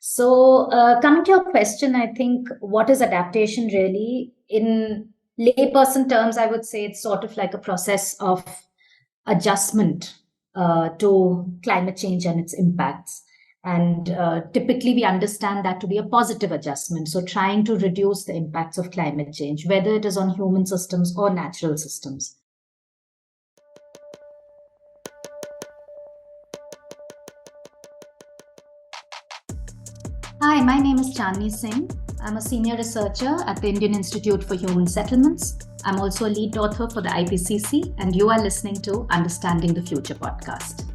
Coming to your question, I think what is adaptation really? In layperson terms, I would say it's sort of like a process of adjustment to climate change and its impacts. And typically, we understand that to be a positive adjustment. So, trying to reduce the impacts of climate change, whether it is on human systems or natural systems. Hi, my name is Chandni Singh. I'm a senior researcher at the Indian Institute for Human Settlements. I'm also a lead author for the IPCC, and you are listening to Understanding the Future podcast.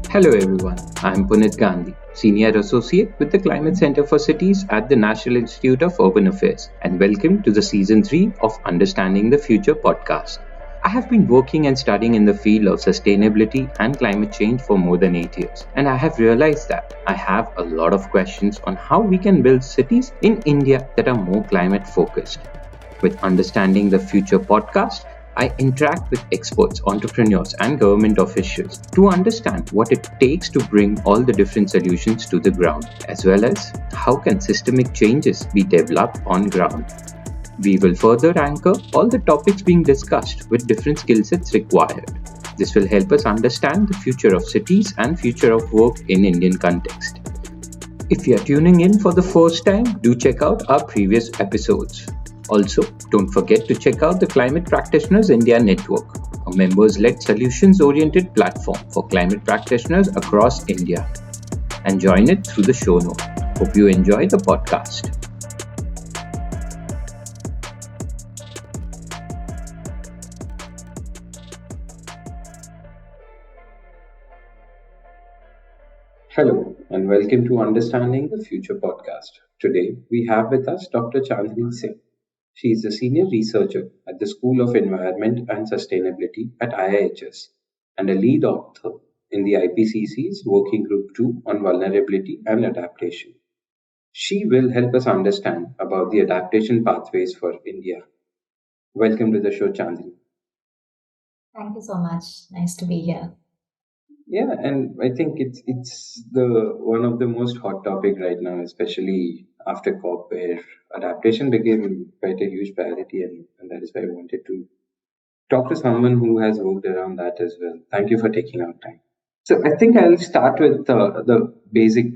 Hello everyone, I am Punit Gandhi, Senior Associate with the Climate Center for Cities at the National Institute of Urban Affairs, and welcome to the Season 3 of Understanding the Future podcast. I have been working and studying in the field of sustainability and climate change for more than 8 years, and I have realized that I have a lot of questions on how we can build cities in India that are more climate focused. With Understanding the Future podcast, I interact with experts, entrepreneurs, and government officials to understand what it takes to bring all the different solutions to the ground, as well as how can systemic changes be developed on ground. We will further anchor all the topics being discussed with different skill sets required. This will help us understand the future of cities and future of work in Indian context. If you are tuning in for the first time, do check out our previous episodes. Also, don't forget to check out the Climate Practitioners India Network, a members-led solutions-oriented platform for climate practitioners across India. And join it through the show notes. Hope you enjoy the podcast. Hello, and welcome to Understanding the Future podcast. Today, we have with us Dr. Chandni Singh. She is a senior researcher at the School of Environment and Sustainability at IIHS and a lead author in the IPCC's Working Group 2 on Vulnerability and Adaptation. She will help us understand about the Adaptation Pathways for India. Welcome to the show, Chandni. Thank you so much. Nice to be here. Yeah, and I think it's the one of the most hot topic right now, especially after COP, where adaptation became quite a huge priority, and that is why I wanted to talk to someone who has worked around that as well. Thank you for taking out time. So I think I'll start with the basic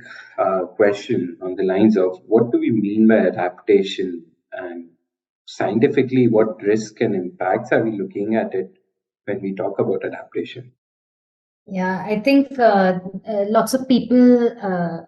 question on the lines of what do we mean by adaptation, and scientifically, what risks and impacts are we looking at it when we talk about adaptation? Yeah, I think lots of people,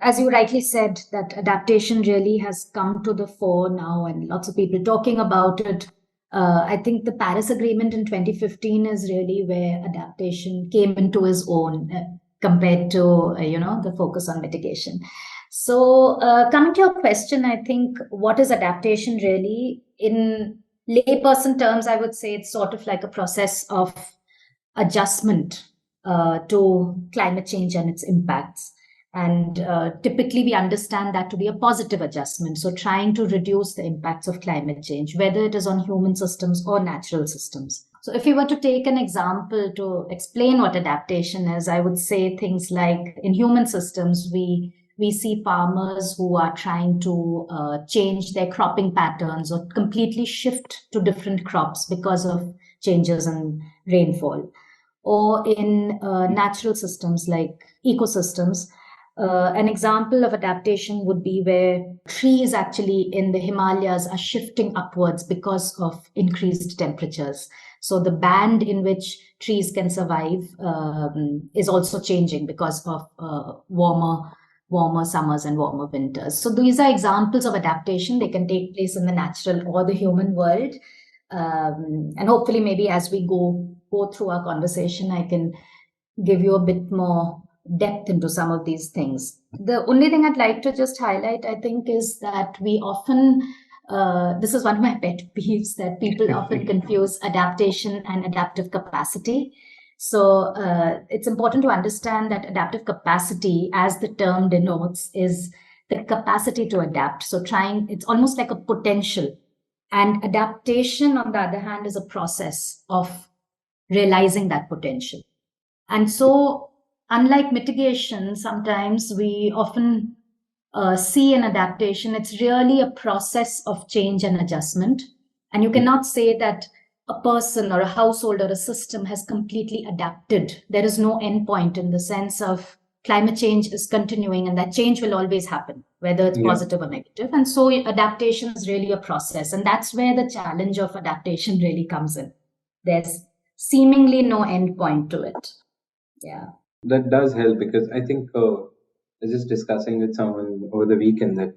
as you rightly said, that adaptation really has come to the fore now, and lots of people talking about it. I think the Paris Agreement in 2015 is really where adaptation came into its own compared to, the focus on mitigation. So coming to your question, I think what is adaptation really? In layperson terms, I would say it's sort of like a process of adjustment to climate change and its impacts. And typically, we understand that to be a positive adjustment. So, trying to reduce the impacts of climate change, whether it is on human systems or natural systems. So, if you were to take an example to explain what adaptation is, I would say things like in human systems, we see farmers who are trying to change their cropping patterns or completely shift to different crops because of changes in rainfall. Or in natural systems like ecosystems. An example of adaptation would be where trees actually in the Himalayas are shifting upwards because of increased temperatures. So the band in which trees can survive is also changing because of warmer summers and warmer winters. So these are examples of adaptation. They can take place in the natural or the human world. And hopefully maybe as we go through our conversation, I can give you a bit more depth into some of these things. The only thing I'd like to just highlight, I think, is that we often, this is one of my pet peeves, that people often confuse adaptation and adaptive capacity. So it's important to understand that adaptive capacity, as the term denotes, is the capacity to adapt. So it's almost like a potential And adaptation, on the other hand, is a process of realizing that potential. And so, unlike mitigation, sometimes we often see an adaptation, it's really a process of change and adjustment. And you cannot say that a person or a household or a system has completely adapted. There is no end point in the sense of climate change is continuing and that change will always happen, whether it's positive or negative. And so adaptation is really a process. And that's where the challenge of adaptation really comes in. There's seemingly no end point to it. Yeah. That does help, because I think I was just discussing with someone over the weekend that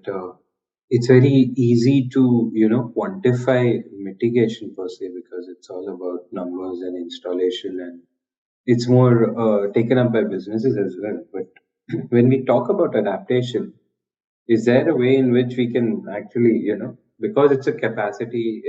it's very easy to quantify mitigation per se, because it's all about numbers and installation, and it's more taken up by businesses as well. But when we talk about adaptation, is there a way in which we can actually, because it's a capacity,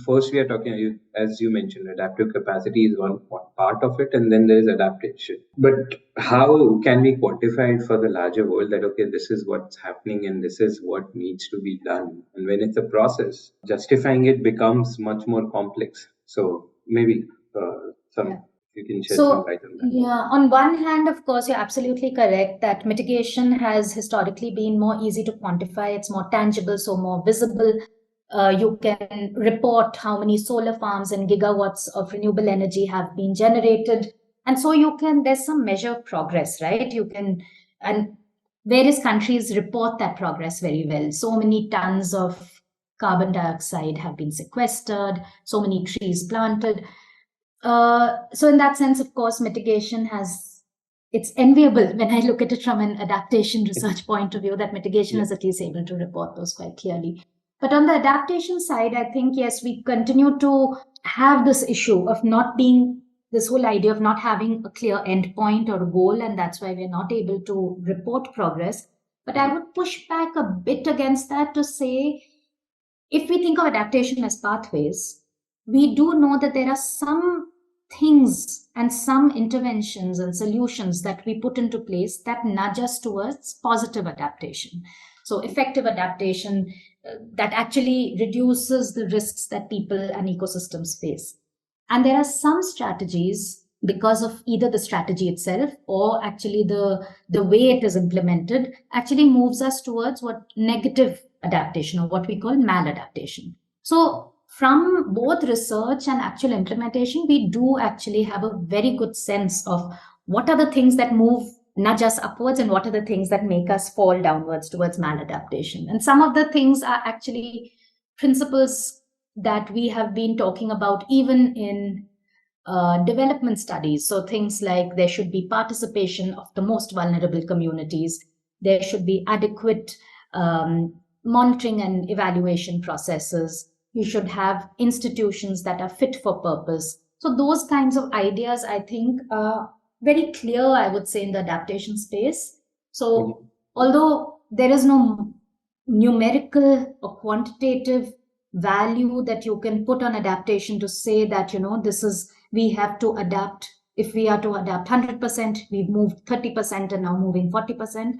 first we are talking, as you mentioned, adaptive capacity is one part of it, and then there is adaptation. But how can we quantify it for the larger world that, okay, this is what's happening and this is what needs to be done? And when it's a process, justifying it becomes much more complex. So maybe you can shed some light on that. Yeah, on one hand, of course, you're absolutely correct that mitigation has historically been more easy to quantify. It's more tangible, so more visible. You can report how many solar farms and gigawatts of renewable energy have been generated. And so there's some measure of progress, right? And various countries report that progress very well. So many tons of carbon dioxide have been sequestered, so many trees planted. So in that sense, of course, mitigation it's enviable when I look at it from an adaptation research point of view, that mitigation is at least able to report those quite clearly. But on the adaptation side, I think, yes, we continue to have this issue of this whole idea of not having a clear endpoint or goal, and that's why we're not able to report progress. But I would push back a bit against that to say, if we think of adaptation as pathways, we do know that there are some things and some interventions and solutions that we put into place that nudge us towards positive adaptation. So effective adaptation that actually reduces the risks that people and ecosystems face. And there are some strategies, because of either the strategy itself or actually the way it is implemented, actually moves us towards what negative adaptation, or what we call maladaptation. So from both research and actual implementation, we do actually have a very good sense of what are the things that nudge us upwards and what are the things that make us fall downwards towards maladaptation. And some of the things are actually principles that we have been talking about even in development studies. So things like there should be participation of the most vulnerable communities. There should be adequate monitoring and evaluation processes. You should have institutions that are fit for purpose. So those kinds of ideas, I think, are very clear, I would say, in the adaptation space. So although there is no numerical or quantitative value that you can put on adaptation to say that, we have to adapt. If we are to adapt 100%, we've moved 30% and now moving 40%.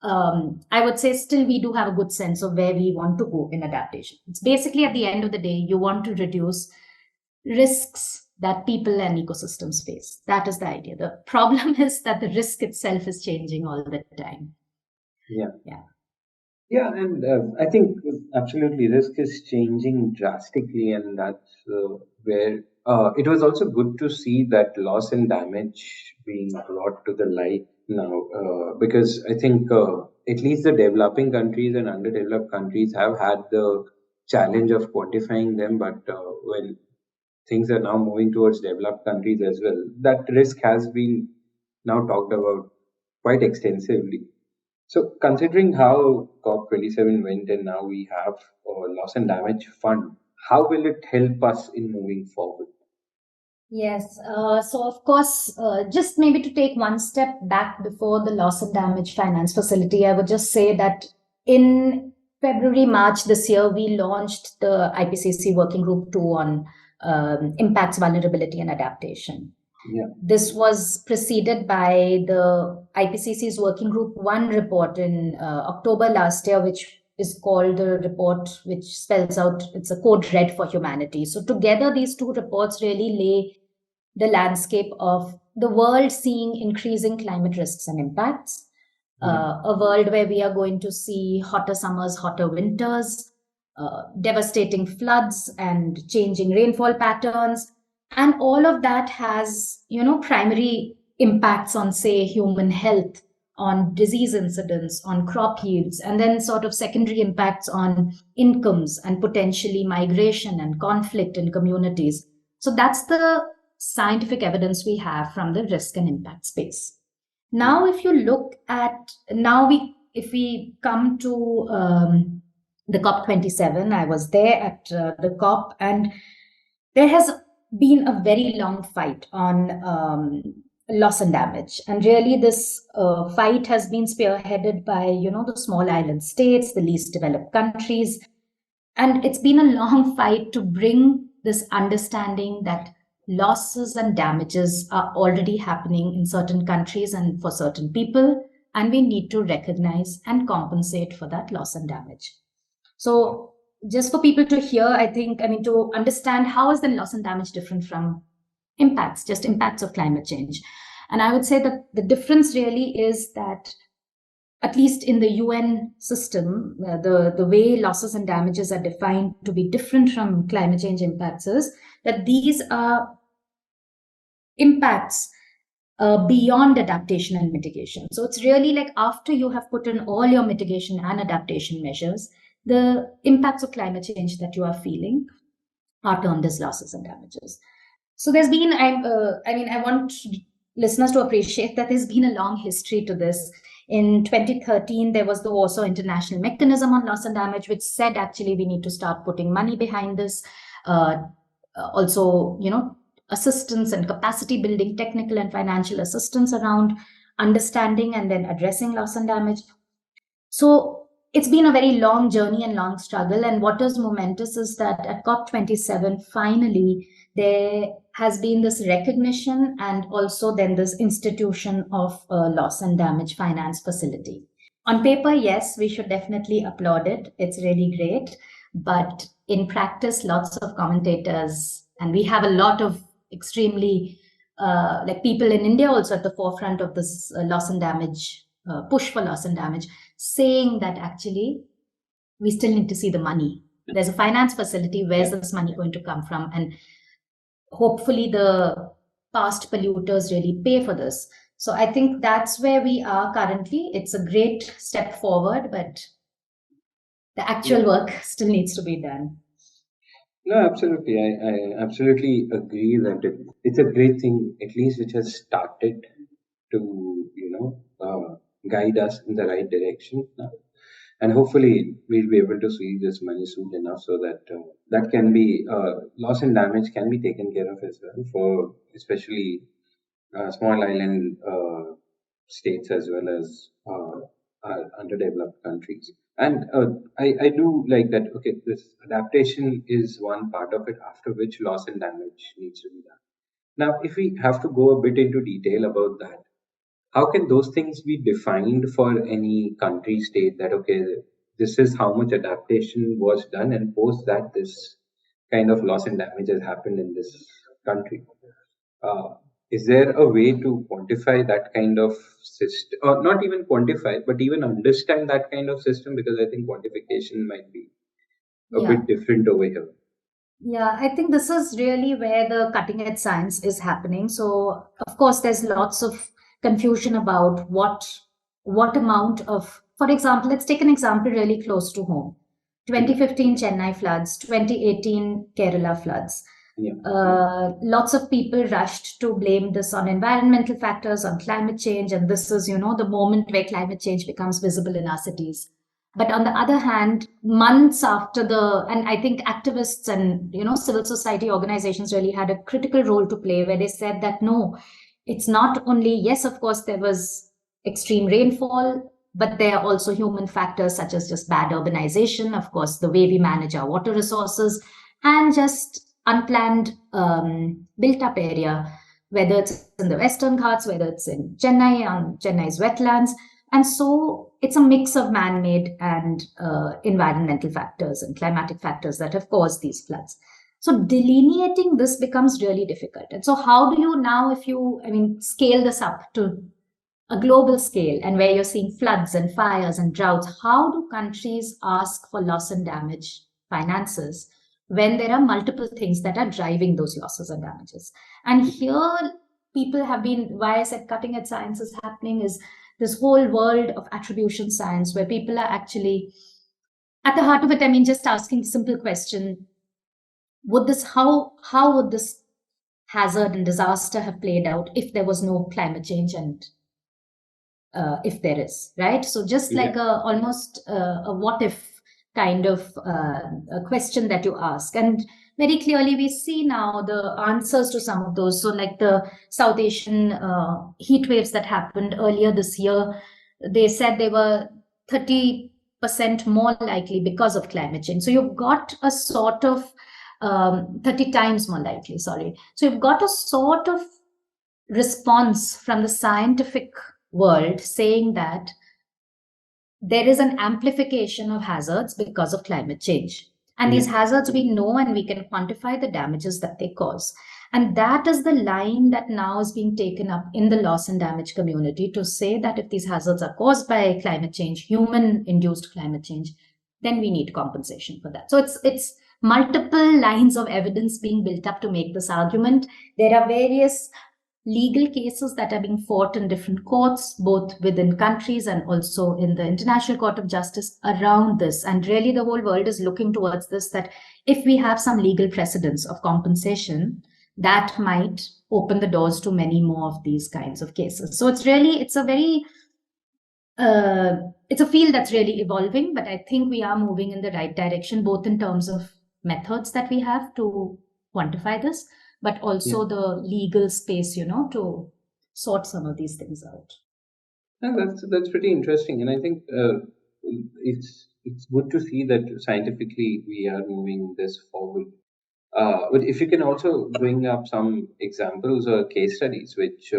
I would say still we do have a good sense of where we want to go in adaptation. It's basically, at the end of the day, you want to reduce risks that people and ecosystems face. That is the idea. The problem is that the risk itself is changing all the time. Yeah, and I think absolutely risk is changing drastically, and that's where it was also good to see that loss and damage being brought to the light now, because I think at least the developing countries and underdeveloped countries have had the challenge of quantifying them, but when things are now moving towards developed countries as well, that risk has been now talked about quite extensively. So, considering how COP27 went and now we have a loss and damage fund, how will it help us in moving forward? Yes. So, of course, just maybe to take one step back before the loss and damage finance facility, I would just say that in February, March this year, we launched the IPCC Working Group 2 on impacts, vulnerability, and adaptation. Yeah. This was preceded by the IPCC's Working Group 1 report in October last year, which is called the report which spells out, it's a code red for humanity. So together, these two reports really lay the landscape of the world seeing increasing climate risks and impacts, a world where we are going to see hotter summers, hotter winters, devastating floods and changing rainfall patterns. And all of that has, primary impacts on, say, human health, on disease incidence, on crop yields, and then sort of secondary impacts on incomes and potentially migration and conflict in communities. So that's the scientific evidence we have from the risk and impact space. Now, if you look at if we come to the COP27, I was there at the COP, and there has been a very long fight on loss and damage. And really, this fight has been spearheaded by, the small island states, the least developed countries. And it's been a long fight to bring this understanding that losses and damages are already happening in certain countries and for certain people, and we need to recognize and compensate for that loss and damage. So just for people to hear, to understand how is the loss and damage different from impacts, just impacts of climate change. And I would say that the difference really is that, at least in the UN system, the way losses and damages are defined to be different from climate change impacts is that these are impacts beyond adaptation and mitigation. So it's really like after you have put in all your mitigation and adaptation measures, the impacts of climate change that you are feeling are termed as losses and damages. So there's been, I want listeners to appreciate that there's been a long history to this. In 2013, there was the Warsaw International Mechanism on Loss and Damage, which said actually we need to start putting money behind this. Also, assistance and capacity building, technical and financial assistance around understanding and then addressing loss and damage. So it's been a very long journey and long struggle. And what is momentous is that at COP27, finally, there has been this recognition and also then this institution of a loss and damage finance facility. On paper, yes, we should definitely applaud it. It's really great. But in practice, lots of commentators, and we have a lot of extremely people in India also at the forefront of this loss and damage, push for loss and damage, saying that actually we still need to see the money. There's a finance facility. Where's this money going to come from? And hopefully the past polluters really pay for this. So I think that's where we are currently. It's a great step forward, but the actual work still needs to be done. No, absolutely. I absolutely agree that it's a great thing, at least, which has started to, guide us in the right direction now. And hopefully we'll be able to see this money soon enough so that that can be, loss and damage can be taken care of as well for especially small island states as well as underdeveloped countries. And I do like that, okay, this adaptation is one part of it, after which loss and damage needs to be done. Now, if we have to go a bit into detail about that, how can those things be defined for any country state that, okay, this is how much adaptation was done, and post that this kind of loss and damage has happened in this country? Is there a way to quantify that kind of system, or not even quantify, but even understand that kind of system? Because I think quantification might be a bit different over here. Yeah, I think this is really where the cutting edge science is happening. So, of course, there's lots of confusion about what amount of, for example, let's take an example really close to home. 2015 Chennai floods, 2018 Kerala floods. Lots of people rushed to blame this on environmental factors, on climate change, and this is, the moment where climate change becomes visible in our cities. But on the other hand, months after and I think activists and, civil society organizations really had a critical role to play, where they said that, no, it's not only, yes, of course, there was extreme rainfall, but there are also human factors such as just bad urbanization, of course, the way we manage our water resources, and just unplanned built up area, whether it's in the Western Ghats, whether it's in Chennai, on Chennai's wetlands. And so it's a mix of man-made and environmental factors and climatic factors that have caused these floods. So delineating this becomes really difficult. And so how do you now, if you, scale this up to a global scale and where you're seeing floods and fires and droughts, how do countries ask for loss and damage finances when there are multiple things that are driving those losses and damages? And here people have been, why I said cutting edge science is happening, is this whole world of attribution science where people are actually at the heart of it. Just asking the simple question, how would this hazard and disaster have played out if there was no climate change, and if there is, right? So just like almost a what if kind of a question that you ask. And very clearly we see now the answers to some of those. So like the South Asian heat waves that happened earlier this year, they said they were 30% more likely because of climate change. So you've got a sort of 30 times more likely, sorry. So you've got a sort of response from the scientific world saying that there is an amplification of hazards because of climate change. And these hazards we know, and we can quantify the damages that they cause. And that is the line that now is being taken up in the loss and damage community to say that if these hazards are caused by climate change, human-induced climate change, then we need compensation for that. So it's multiple lines of evidence being built up to make this argument. There are various legal cases that are being fought in different courts, both within countries and also in the International Court of Justice around this. And really the whole world is looking towards this, that if we have some legal precedents of compensation, that might open the doors to many more of these kinds of cases. So it's a very, it's a field that's really evolving, but I think we are moving in the right direction, both in terms of methods that we have to quantify this, but also the legal space, to sort some of these things out. That's pretty interesting, and I think it's good to see that scientifically we are moving this forward. But if you can also bring up some examples or case studies which,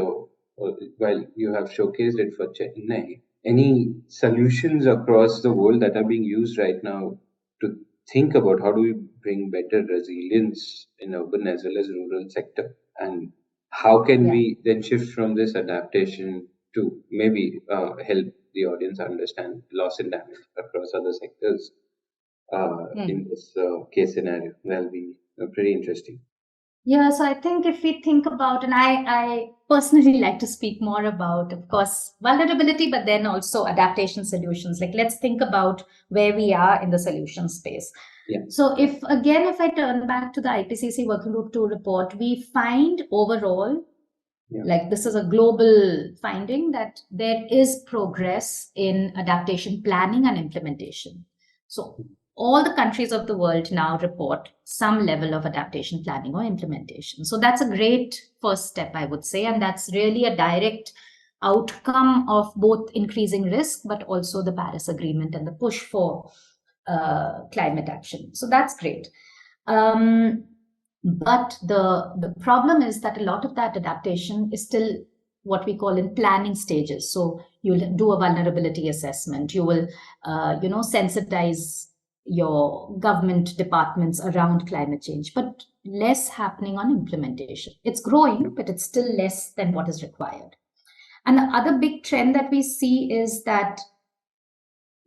while you have showcased it for Chennai, any solutions across the world that are being used right now to think about how do we bring better resilience in urban as well as rural sector, and how can we then shift from this adaptation to maybe help the audience understand loss and damage across other sectors in this case scenario. That'll be pretty interesting. Yeah, so I think if we think about, and I personally like to speak more about, of course, vulnerability, but then also adaptation solutions. Like, let's think about where we are in the solution space. So if I turn back to the IPCC Working Group 2 report, we find overall, like this is a global finding, that there is progress in adaptation planning and implementation. So all the countries of the world now report some level of adaptation planning or implementation. So that's a great first step, I would say. And that's really a direct outcome of both increasing risk, but also the Paris Agreement and the push for climate action. So that's great. But the problem is that a lot of that adaptation is still what we call in planning stages. So you'll do a vulnerability assessment. You will, sensitize your government departments around climate change, but less happening on implementation. It's growing, but it's still less than what is required. And the other big trend that we see is that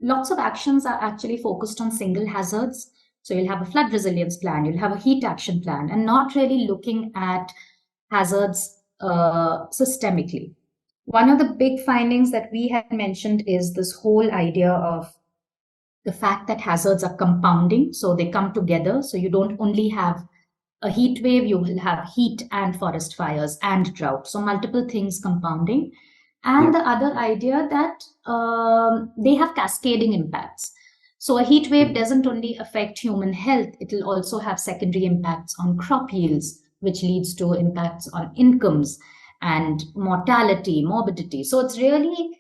lots of actions are actually focused on single hazards. So you'll have a flood resilience plan, you'll have a heat action plan, and not really looking at hazards systemically. One of the big findings that we had mentioned is this whole idea of the fact that hazards are compounding. So they come together. So you don't only have a heat wave, you will have heat and forest fires and drought. So multiple things compounding. And the other idea that they have cascading impacts. So a heat wave doesn't only affect human health, it will also have secondary impacts on crop yields, which leads to impacts on incomes and mortality, morbidity. So it's really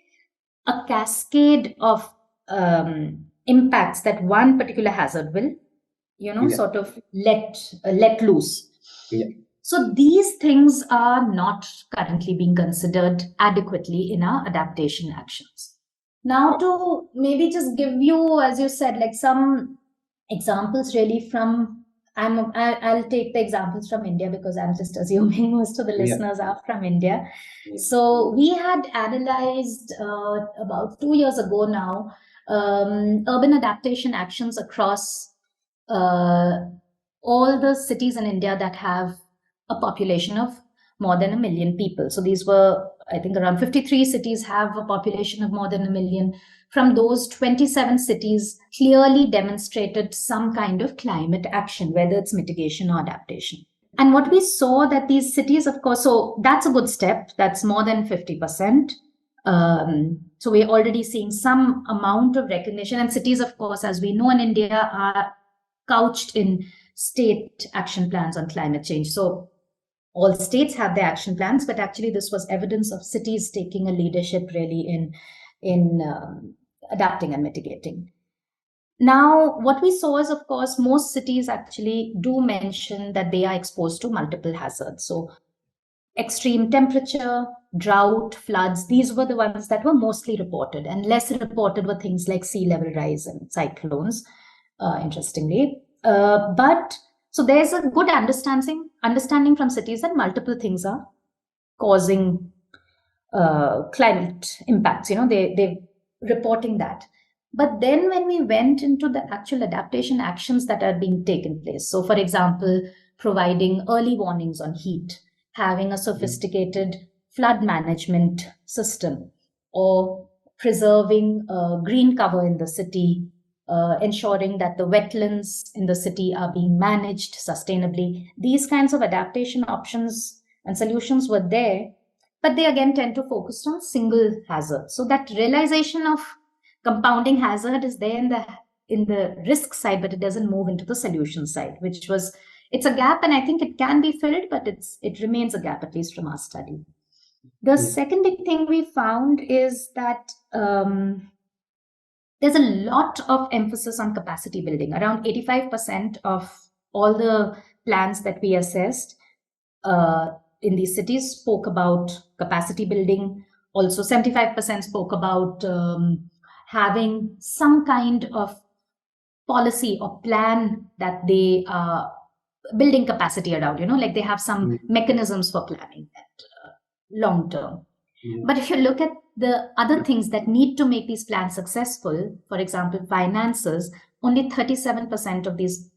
a cascade of impacts that one particular hazard will, sort of let loose. So these things are not currently being considered adequately in our adaptation actions. Now to maybe just give you, as you said, like some examples really from, I'll take the examples from India because I'm just assuming most of the listeners are from India. So we had analyzed about 2 years ago now urban adaptation actions across all the cities in India that have a population of more than 1 million people. So these were, I think, around 53 cities have a population of more than 1 million. From those, 27 cities clearly demonstrated some kind of climate action, whether it's mitigation or adaptation. And what we saw that these cities, of course, so that's a good step. That's more than 50%. So we're already seeing some amount of recognition. And cities, of course, as we know in India, are couched in state action plans on climate change. So all states have their action plans, but actually this was evidence of cities taking a leadership really in adapting and mitigating. Now, what we saw is, of course, most cities actually do mention that they are exposed to multiple hazards. So extreme temperature, drought, floods, these were the ones that were mostly reported, and less reported were things like sea level rise and cyclones, interestingly. But so there's a good understanding from cities that multiple things are causing climate impacts. They're reporting that. But then when we went into the actual adaptation actions that are being taken place, so for example, providing early warnings on heat, having a sophisticated flood management system, or preserving green cover in the city, ensuring that the wetlands in the city are being managed sustainably. These kinds of adaptation options and solutions were there, but they again tend to focus on single hazard. So that realization of compounding hazard is there in the risk side, but it doesn't move into the solution side, it's a gap, and I think it can be filled, but it remains a gap, at least from our study. The second big thing we found is that there's a lot of emphasis on capacity building. Around 85% of all the plans that we assessed in these cities spoke about capacity building. Also, 75% spoke about having some kind of policy or plan that they are building capacity around, like they have some mechanisms for planning that long term. But if you look at the other things that need to make these plans successful, for example, finances, only 37% of these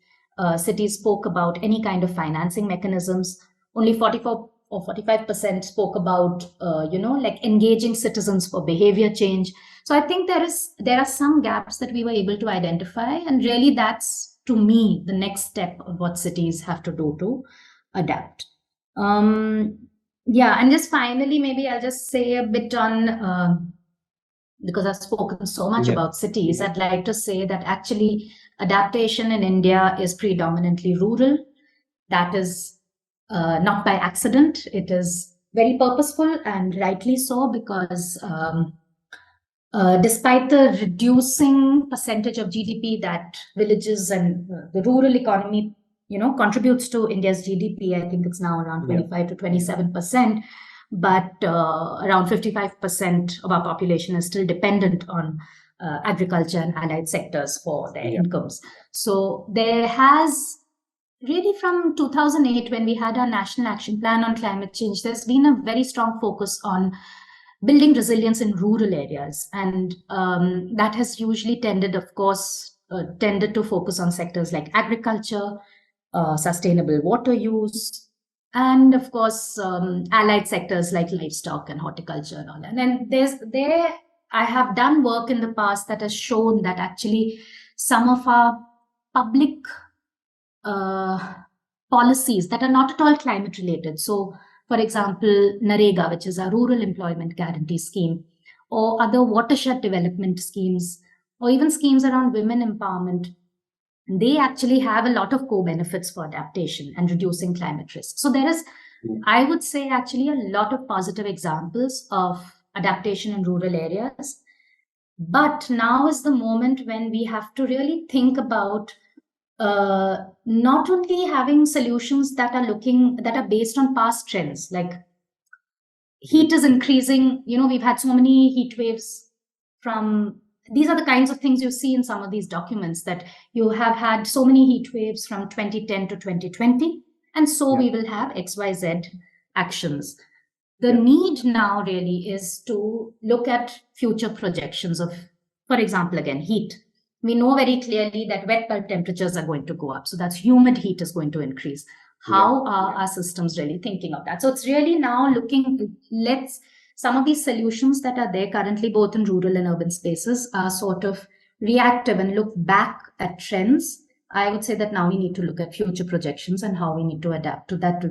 cities spoke about any kind of financing mechanisms. Only 44 or 45% spoke about, like engaging citizens for behavior change. So I think there are some gaps that we were able to identify, and really that's, to me, the next step of what cities have to do to adapt. And just finally, maybe I'll just say a bit on, because I've spoken so much about cities, I'd like to say that actually adaptation in India is predominantly rural. That is not by accident. It is very purposeful, and rightly so, because despite the reducing percentage of GDP that villages and the rural economy, contributes to India's GDP, I think it's now around 25 to 27%, but around 55% of our population is still dependent on agriculture and allied sectors for their incomes. So there has really, from 2008, when we had our National Action Plan on Climate Change, there's been a very strong focus on building resilience in rural areas. And that has usually tended to focus on sectors like agriculture, sustainable water use, and of course, allied sectors like livestock and horticulture and all that. And I have done work in the past that has shown that actually some of our public policies that are not at all climate related. So, for example, NREGA, which is a rural employment guarantee scheme, or other watershed development schemes, or even schemes around women empowerment, they actually have a lot of co-benefits for adaptation and reducing climate risk. So there is, I would say, actually a lot of positive examples of adaptation in rural areas. But now is the moment when we have to really think about not only having solutions that are based on past trends, like heat is increasing. We've had so many heat waves from, these are the kinds of things you see in some of these documents, that you have had so many heat waves from 2010 to 2020, and so we will have XYZ actions. The need now really is to look at future projections of, for example, again, heat. We know very clearly that wet bulb temperatures are going to go up. So that's humid heat is going to increase. How are our systems really thinking of that? So it's really now looking, some of these solutions that are there currently, both in rural and urban spaces, are sort of reactive and look back at trends. I would say that now we need to look at future projections and how we need to adapt to that.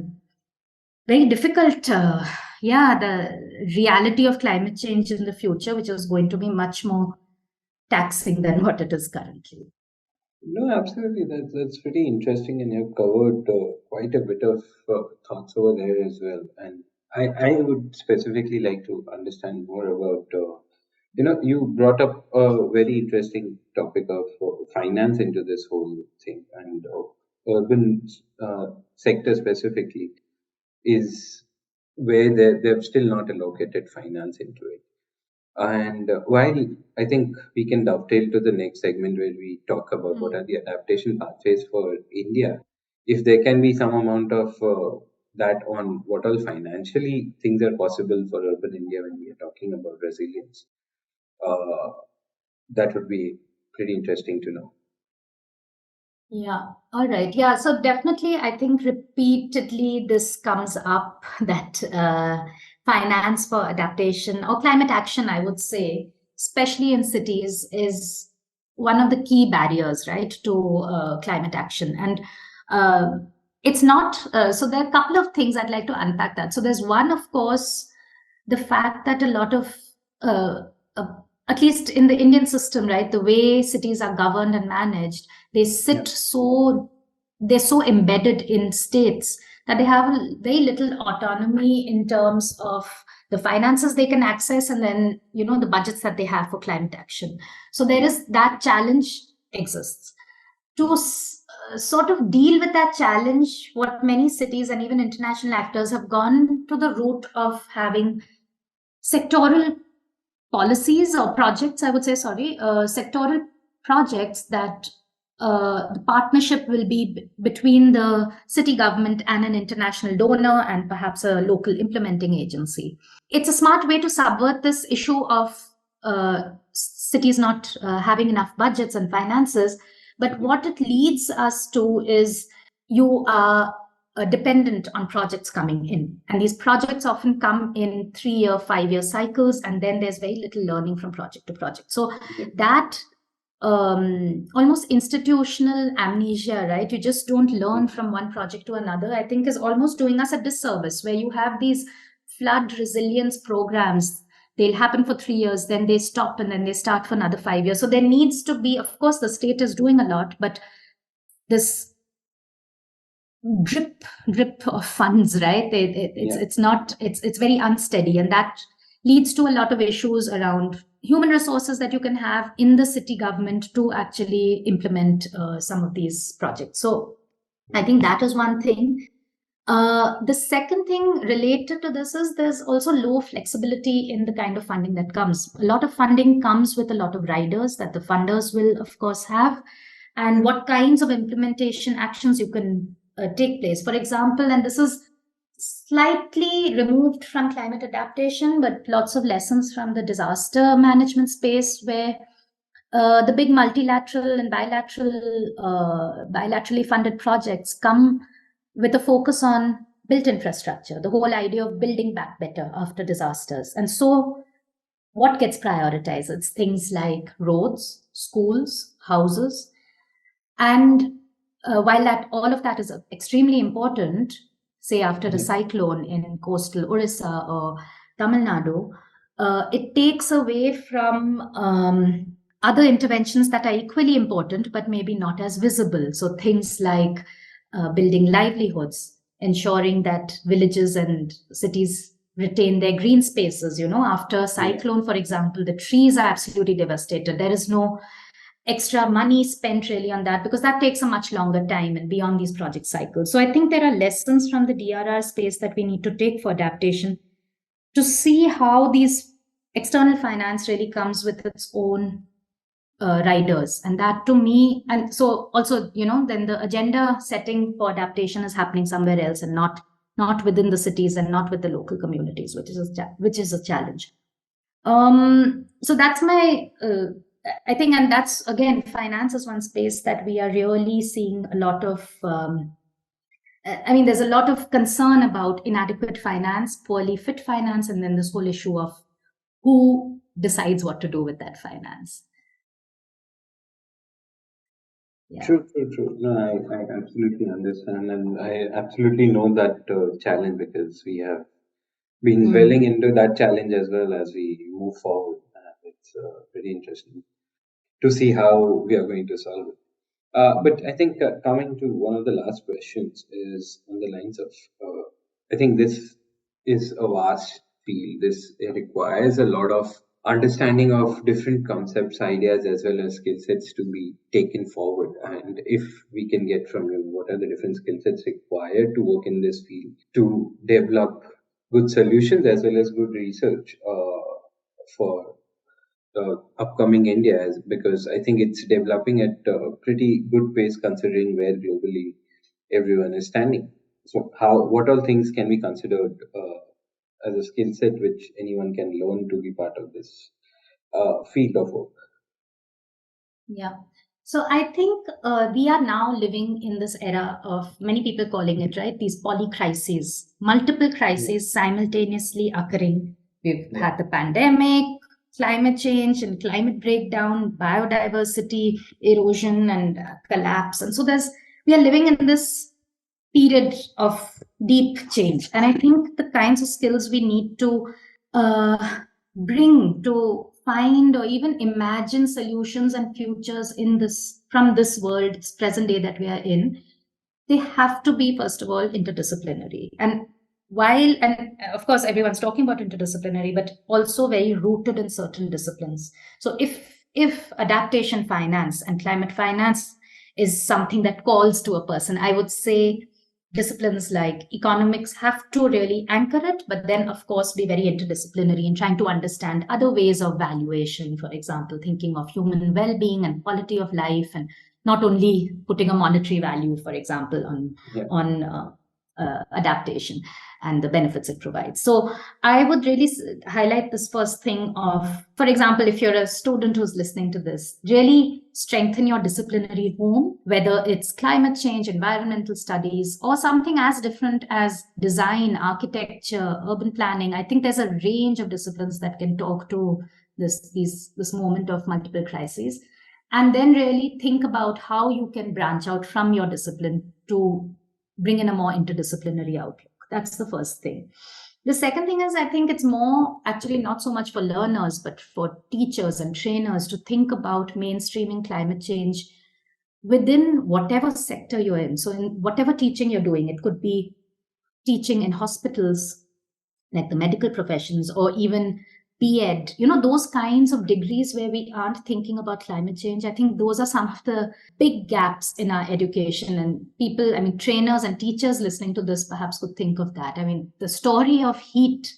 Very difficult, the reality of climate change in the future, which is going to be much more taxing than what it is currently. No, absolutely. That's pretty interesting, and you've covered quite a bit of thoughts over there as well. And I would specifically like to understand more about, you brought up a very interesting topic of finance into this whole thing, and urban sector specifically is where they've still not allocated finance into it. And while I think we can dovetail to the next segment where we talk about what are the adaptation pathways for India, if there can be some amount of that on what all financially things are possible for urban India when we are talking about resilience, that would be pretty interesting to know. Yeah. All right. Yeah. So definitely, I think repeatedly this comes up that finance for adaptation or climate action, I would say, especially in cities, is one of the key barriers, right, to climate action. And it's not, so there are a couple of things I'd like to unpack that. So there's one, of course, the fact that a lot of, at least in the Indian system, right, the way cities are governed and managed, they're so embedded in states that they have very little autonomy in terms of the finances they can access, and then the budgets that they have for climate action. So there is that challenge exists. To sort of deal with that challenge, what many cities and even international actors have gone to the route of having sectoral policies or projects, I would say, sectoral projects that the partnership will be between the city government and an international donor and perhaps a local implementing agency. It's a smart way to subvert this issue of cities not having enough budgets and finances. But what it leads us to is you are dependent on projects coming in. And these projects often come in 3-year, 5-year cycles, and then there's very little learning from project to project. So that almost institutional amnesia, right? You just don't learn from one project to another, I think is almost doing us a disservice, where you have these flood resilience programs. They'll happen for 3 years, then they stop, and then they start for another 5 years. So there needs to be, of course, the state is doing a lot, but this drip of funds, right? It's very unsteady, and that leads to a lot of issues around human resources that you can have in the city government to actually implement some of these projects. So I think that is one thing. The second thing related to this is there's also low flexibility in the kind of funding that comes. A lot of funding comes with a lot of riders that the funders will, of course, have, and what kinds of implementation actions you can take place. For example, and this is slightly removed from climate adaptation, but lots of lessons from the disaster management space, where the big multilateral and bilaterally funded projects come with a focus on built infrastructure, the whole idea of building back better after disasters. And so what gets prioritized? It's things like roads, schools, houses. And while all of that is extremely important, say after a cyclone in coastal Orissa or Tamil Nadu, it takes away from other interventions that are equally important, but maybe not as visible. So things like building livelihoods, ensuring that villages and cities retain their green spaces. After a cyclone, for example, the trees are absolutely devastated. There is no extra money spent really on that, because that takes a much longer time and beyond these project cycles. So I think there are lessons from the DRR space that we need to take for adaptation to see how these external finance really comes with its own riders, and that to me, and so also, then the agenda setting for adaptation is happening somewhere else and not within the cities and not with the local communities, which is a challenge. So that's my I think, and that's again, finance is one space that we are really seeing a lot of there's a lot of concern about inadequate finance, poorly fit finance, and then this whole issue of who decides what to do with that finance. Yeah. True. No, I absolutely understand, and I absolutely know that challenge, because we have been dwelling into that challenge as well as we move forward. It's very interesting to see how we are going to solve it. But I think coming to one of the last questions is on the lines of, I think this is a vast field. It requires a lot of understanding of different concepts, ideas, as well as skill sets to be taken forward. And if we can get from you, what are the different skill sets required to work in this field to develop good solutions as well as good research for upcoming India, because I think it's developing at a pretty good pace considering where globally everyone is standing. So, what all things can be considered as a skill set which anyone can learn to be part of this field of work? Yeah. So I think we are now living in this era of, many people calling it, right, these polycrises, multiple crises simultaneously occurring. We've had the pandemic, climate change and climate breakdown, biodiversity erosion and collapse. And so we are living in this period of deep change. And I think the kinds of skills we need to bring to find or even imagine solutions and futures from this world, this present day that we are in, they have to be, first of all, interdisciplinary. And of course, everyone's talking about interdisciplinary, but also very rooted in certain disciplines. So if adaptation finance and climate finance is something that calls to a person, I would say disciplines like economics have to really anchor it, but then, of course, be very interdisciplinary in trying to understand other ways of valuation, for example, thinking of human well-being and quality of life, and not only putting a monetary value, for example, on adaptation and the benefits it provides. So I would really highlight this first thing of, for example, if you're a student who's listening to this, really strengthen your disciplinary home, whether it's climate change, environmental studies, or something as different as design, architecture, urban planning. I think there's a range of disciplines that can talk to this moment of multiple crises. And then really think about how you can branch out from your discipline to bring in a more interdisciplinary outlook. That's the first thing. The second thing is, I think it's more actually not so much for learners, but for teachers and trainers to think about mainstreaming climate change within whatever sector you're in. So in whatever teaching you're doing, it could be teaching in hospitals, like the medical professions, or even B.Ed, those kinds of degrees where we aren't thinking about climate change. I think those are some of the big gaps in our education, and people, trainers and teachers listening to this perhaps could think of that. The story of heat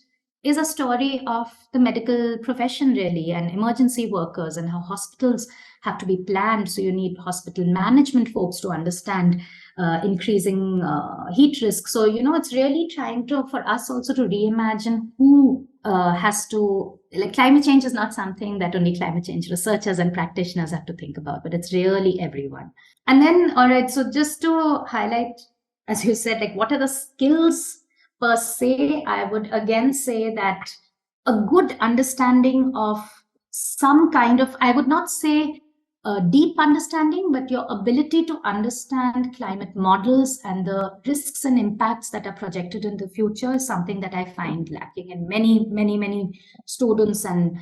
is a story of the medical profession, really, and emergency workers, and how hospitals have to be planned. So you need hospital management folks to understand increasing heat risk. So, it's really trying for us also to reimagine who has to, climate change is not something that only climate change researchers and practitioners have to think about, but it's really everyone. And then, all right, so just to highlight, as you said, what are the skills per se, I would again say that a good understanding of some kind of, I would not say a deep understanding, but your ability to understand climate models and the risks and impacts that are projected in the future is something that I find lacking in many students and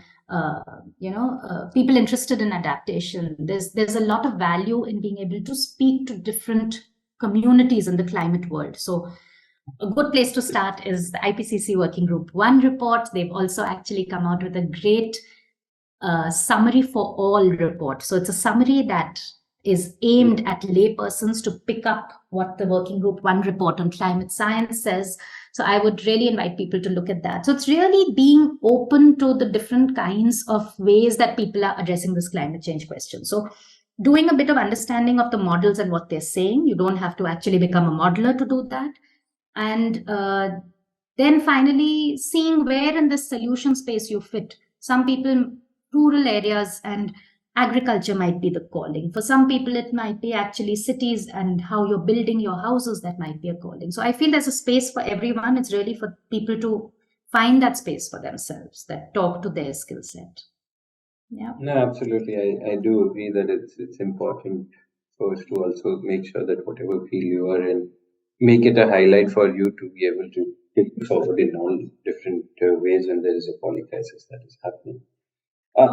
people interested in adaptation. There's a lot of value in being able to speak to different communities in the climate world. So a good place to start is the IPCC Working Group 1 report. They've also actually come out with a great summary for all report. So it's a summary that is aimed at laypersons to pick up what the Working Group 1 report on climate science says. So I would really invite people to look at that. So it's really being open to the different kinds of ways that people are addressing this climate change question. So doing a bit of understanding of the models and what they're saying. You don't have to actually become a modeler to do that. And then finally seeing where in this solution space you fit. Some people, rural areas and agriculture might be the calling. For some people, it might be actually cities and how you're building your houses that might be a calling. So I feel there's a space for everyone. It's really for people to find that space for themselves that talk to their skill set. Yeah. No, absolutely. I do agree that it's important for us to also make sure that whatever field you are in, make it a highlight for you to be able to take it forward in all different ways when there is a poly crisis that is happening.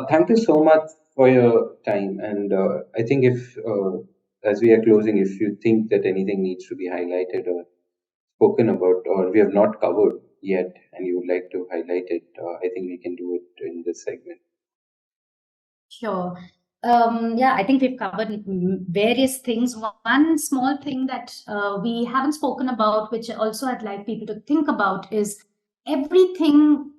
Thank you so much for your time. And I think if, as we are closing, if you think that anything needs to be highlighted or spoken about, or we have not covered yet, and you would like to highlight it, I think we can do it in this segment. Sure. Yeah, I think we've covered various things. One small thing that we haven't spoken about, which also I'd like people to think about, is everything.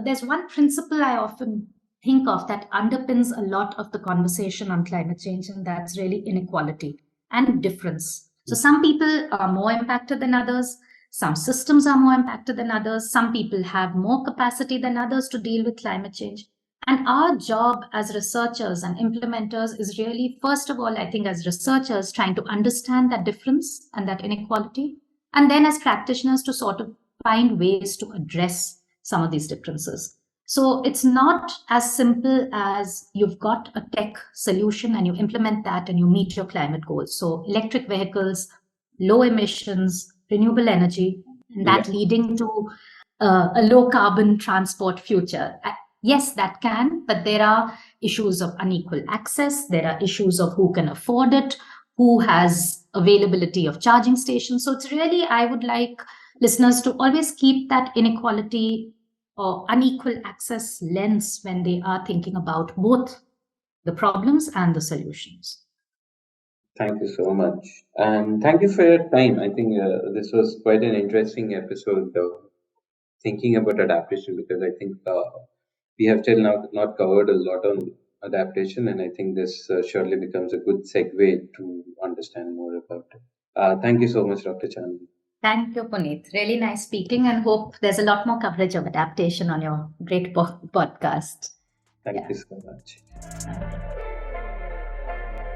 There's one principle I often think of that underpins a lot of the conversation on climate change, and that's really inequality and difference. So some people are more impacted than others. Some systems are more impacted than others. Some people have more capacity than others to deal with climate change. And our job as researchers and implementers is really, first of all, I think as researchers, trying to understand that difference and that inequality. And then as practitioners to sort of find ways to address some of these differences. So it's not as simple as you've got a tech solution and you implement that and you meet your climate goals. So electric vehicles, low emissions, renewable energy, and that leading to a low carbon transport future. Yes, that can, but there are issues of unequal access. There are issues of who can afford it, who has availability of charging stations. So it's really, I would like listeners to always keep that inequality or unequal access lens when they are thinking about both the problems and the solutions. Thank you so much. And thank you for your time. I think this was quite an interesting episode thinking about adaptation, because I think we have till now not covered a lot on adaptation, and I think this surely becomes a good segue to understand more about it. Thank you so much, Dr. Chandni. Thank you, Puneet. Really nice speaking, and hope there's a lot more coverage of adaptation on your great podcast. Thank you so much.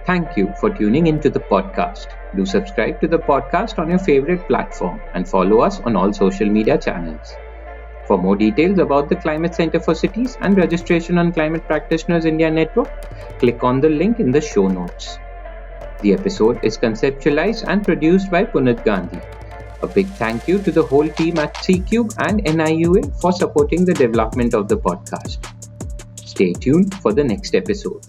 Thank you for tuning into the podcast. Do subscribe to the podcast on your favorite platform and follow us on all social media channels. For more details about the Climate Center for Cities and registration on Climate Practitioners India Network, click on the link in the show notes. The episode is conceptualized and produced by Puneet Gandhi. A big thank you to the whole team at C-Cube and NIUA for supporting the development of the podcast. Stay tuned for the next episode.